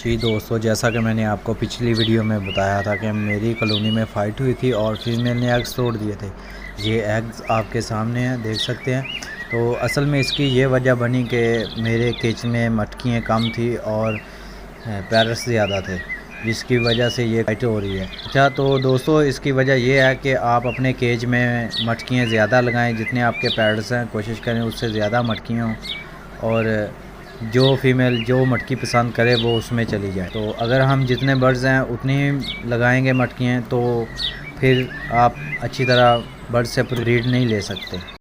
जी दोस्तों, जैसा कि मैंने आपको पिछली वीडियो में बताया था कि मेरी कॉलोनी में फ़ाइट हुई थी और फीमेल ने एग्स तोड़ दिए थे। ये एग्स आपके सामने हैं, देख सकते हैं। तो असल में इसकी ये वजह बनी कि मेरे केज में मटकियाँ कम थी और पैरट्स ज़्यादा थे, जिसकी वजह से ये फाइट हो रही है। अच्छा, तो दोस्तों इसकी वजह ये है कि आप अपने केज में मटकियाँ ज़्यादा लगाएं, जितने आपके पैरट्स हैं कोशिश करें उससे ज़्यादा मटकियाँ हों और जो फीमेल जो मटकी पसंद करे वो उसमें चली जाए। तो अगर हम जितने बर्ड्स हैं उतनी ही लगाएंगे मटकियाँ, तो फिर आप अच्छी तरह बर्ड से ब्रीड नहीं ले सकते।